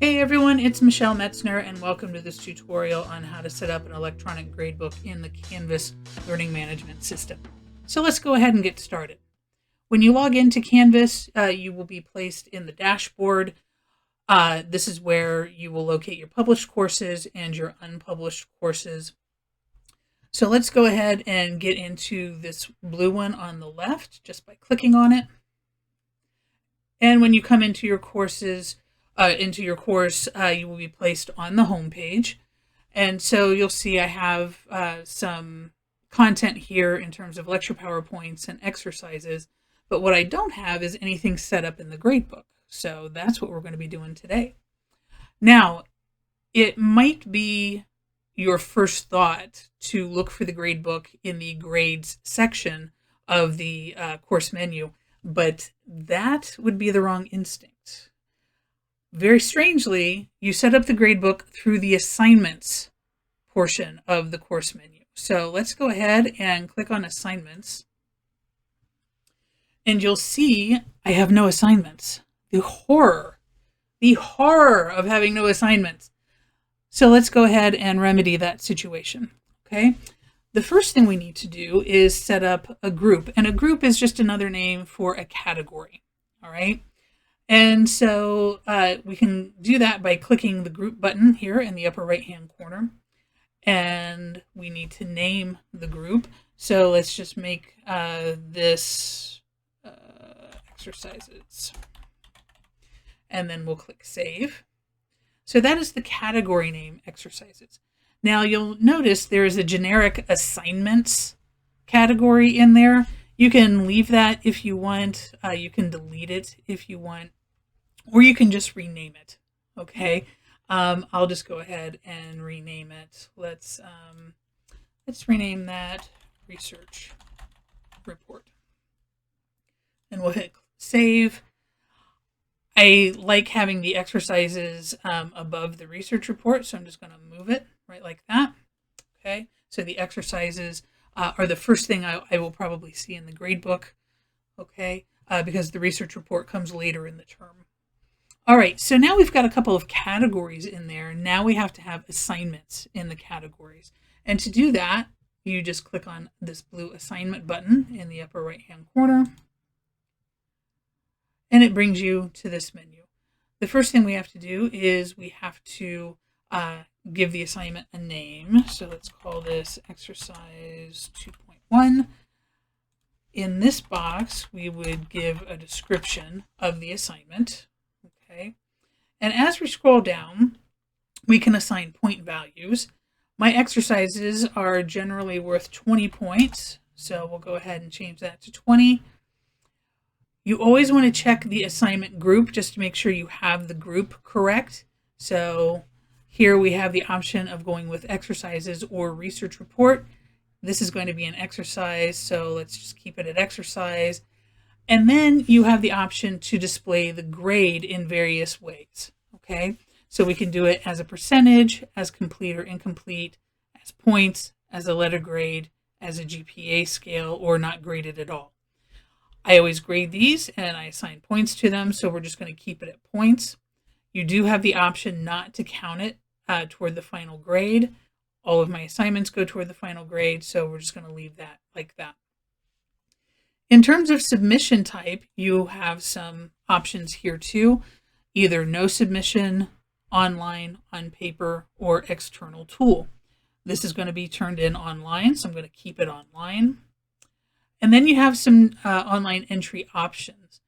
Hey everyone, it's Michelle Metzner and welcome to this tutorial on how to set up an electronic gradebook in the Canvas Learning Management System. So let's go ahead and get started. When you log into Canvas, you will be placed in the dashboard. This is where you will locate your published courses and your unpublished courses. So let's go ahead and get into this blue one on the left just by clicking on it. And when you come into your courses, into your course, you will be placed on the home page. And so you'll see I have some content here in terms of lecture PowerPoints and exercises, but what I don't have is anything set up in the gradebook. So that's what we're going to be doing today. Now, it might be your first thought to look for the gradebook in the grades section of the course menu, but that would be the wrong instinct. Very strangely, you set up the gradebook through the assignments portion of the course menu. So let's go ahead and click on assignments. And you'll see I have no assignments. The horror of having no assignments. So let's go ahead and remedy that situation. Okay. The first thing we need to do is set up a group, and a group is just another name for a category. All right. And so we can do that by clicking the group button here in the upper right hand corner. And we need to name the group. So let's just make this exercises. And then we'll click save. So that is the category name, exercises. Now you'll notice there is a generic assignments category in there. You can leave that if you want. You can delete it if you want, or you can just rename it. Okay. I'll just go ahead and rename it. Let's rename that research report, and we'll hit save. I like having the exercises above the research report, so I'm just going to move it right like that. Okay, so the exercises are the first thing I will probably see in the gradebook, okay, because the research report comes later in the term. All right, so now we've got a couple of categories in there. Now we have to have assignments in the categories. And to do that, you just click on this blue assignment button in the upper right-hand corner, and it brings you to this menu. The first thing we have to do is we have to give the assignment a name. So let's call this exercise 2.1. In this box, we would give a description of the assignment. Okay. And as we scroll down, we can assign point values. My exercises are generally worth 20 points. So we'll go ahead and change that to 20. You always want to check the assignment group just to make sure you have the group correct. So here we have the option of going with exercises or research report. This is going to be an exercise, so let's just keep it at exercise. And then you have the option to display the grade in various ways. Okay, so we can do it as a percentage, as complete or incomplete, as points, as a letter grade, as a GPA scale, or not graded at all. I always grade these and I assign points to them, so we're just going to keep it at points. You do have the option not to count it toward the final grade. All of my assignments go toward the final grade, so we're just going to leave that like that. In terms of submission type, you have some options here too, either no submission, online, on paper, or external tool. This is going to be turned in online, so I'm going to keep it online. And then you have some online entry options.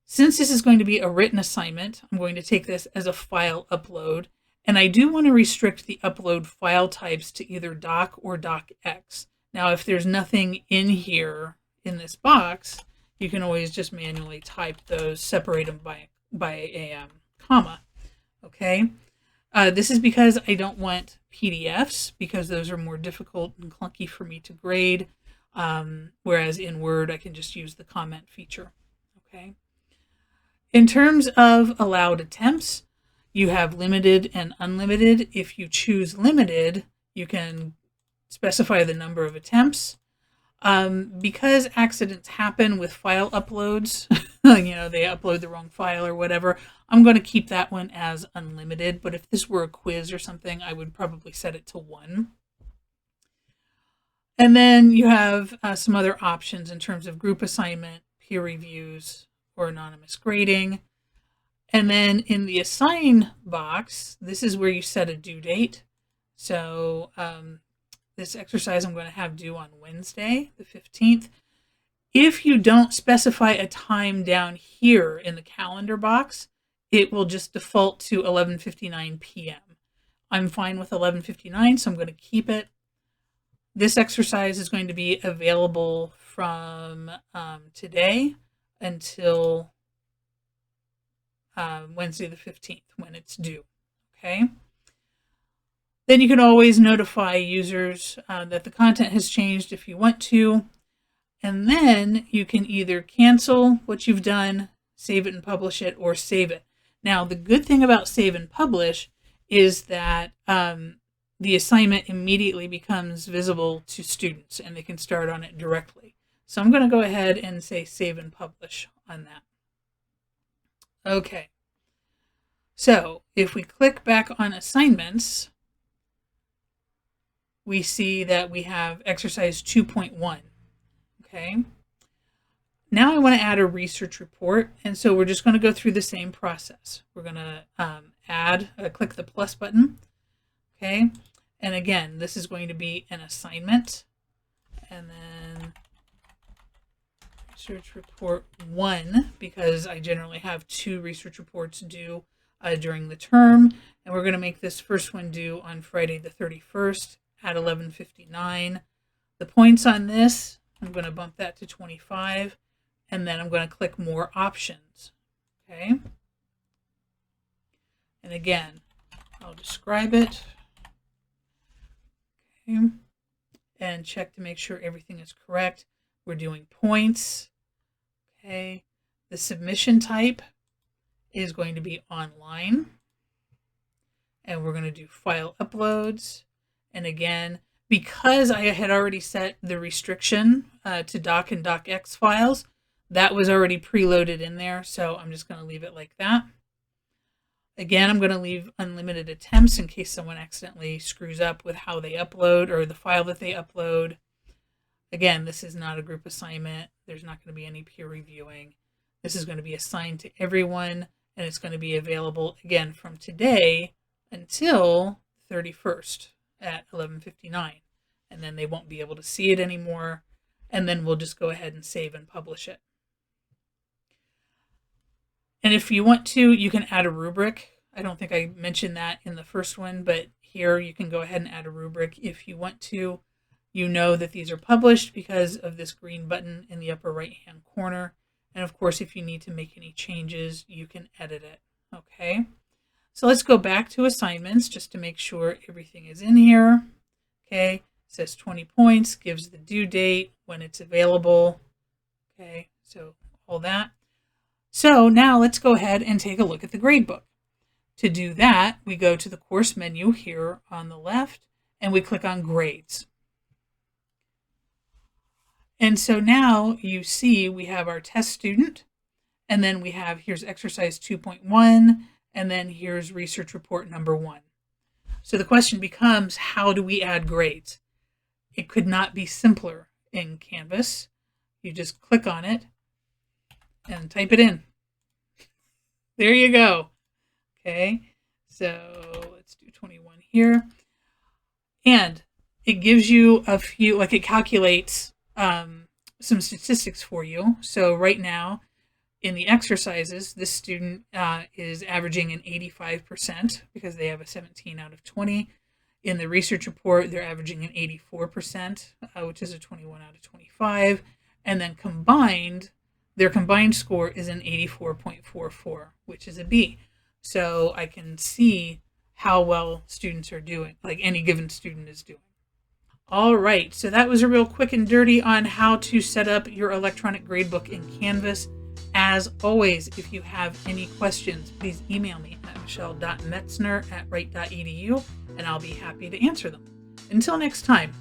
Since this is going to be a written assignment, I'm going to take this as a file upload. And I do want to restrict the upload file types to either doc or docx. Now, if there's nothing in here in this box, you can always just manually type those, separate them by a comma. Okay. This is because I don't want PDFs, because those are more difficult and clunky for me to grade. Whereas in Word, I can just use the comment feature. Okay. In terms of allowed attempts, you have limited and unlimited. If you choose limited, you can specify the number of attempts. Because accidents happen with file uploads, they upload the wrong file or whatever, I'm going to keep that one as unlimited. But if this were a quiz or something, I would probably set it to 1. And then you have some other options in terms of group assignment, peer reviews, or anonymous grading. And then in the assign box, this is where you set a due date. So this exercise I'm going to have due on Wednesday, the 15th. If you don't specify a time down here in the calendar box, it will just default to 11:59 p.m. I'm fine with 11:59, so I'm going to keep it. This exercise is going to be available from today until Wednesday the 15th when it's due. Okay. Then you can always notify users that the content has changed if you want to. And then you can either cancel what you've done, save it and publish it, or save it. Now, the good thing about save and publish is that the assignment immediately becomes visible to students and they can start on it directly. So I'm going to go ahead and say save and publish on that. Okay. So if we click back on assignments, we see that we have exercise 2.1. Okay. Now I want to add a research report. And so we're just going to go through the same process. We're going to click the plus button. Okay. And again, this is going to be an assignment. And then research report 1, because I generally have 2 research reports due during the term. And we're going to make this first one due on Friday the 31st at 11:59. The points on this, I'm going to bump that to 25, and then I'm going to click more options. Okay. And again, I'll describe it. Okay. And check to make sure everything is correct. We're doing points. Okay. The submission type is going to be online. And we're going to do file uploads. And again, because I had already set the restriction to doc and docx files, that was already preloaded in there. So I'm just going to leave it like that. Again, I'm going to leave unlimited attempts in case someone accidentally screws up with how they upload or the file that they upload. Again, this is not a group assignment. There's not going to be any peer reviewing. This is going to be assigned to everyone, and it's going to be available again from today until 31st at 11:59. And then they won't be able to see it anymore. And then we'll just go ahead and save and publish it. And if you want to, you can add a rubric. I don't think I mentioned that in the first one, but here you can go ahead and add a rubric if you want to. You know that these are published because of this green button in the upper right-hand corner. And of course, if you need to make any changes, you can edit it. Okay. So let's go back to assignments just to make sure everything is in here. Okay. It says 20 points, gives the due date, when it's available. Okay. So all that. So now let's go ahead and take a look at the gradebook. To do that, we go to the course menu here on the left and we click on grades. And so now you see we have our test student, and then we have here's exercise 2.1, and then here's research report number 1. So the question becomes, how do we add grades? It could not be simpler in Canvas. You just click on it and type it in. There you go. Okay, so let's do 21 here. And it gives you a few, like it calculates some statistics for you. So right now in the exercises, this student is averaging an 85% because they have a 17 out of 20. In the research report, they're averaging an 84%, which is a 21 out of 25. And then combined, their combined score is an 84.44, which is a B. So I can see how well students are doing, like any given student is doing. All right, so that was a real quick and dirty on how to set up your electronic gradebook in Canvas. As always, if you have any questions, please email me at michelle.metzner@wright.edu, and I'll be happy to answer them. Until next time.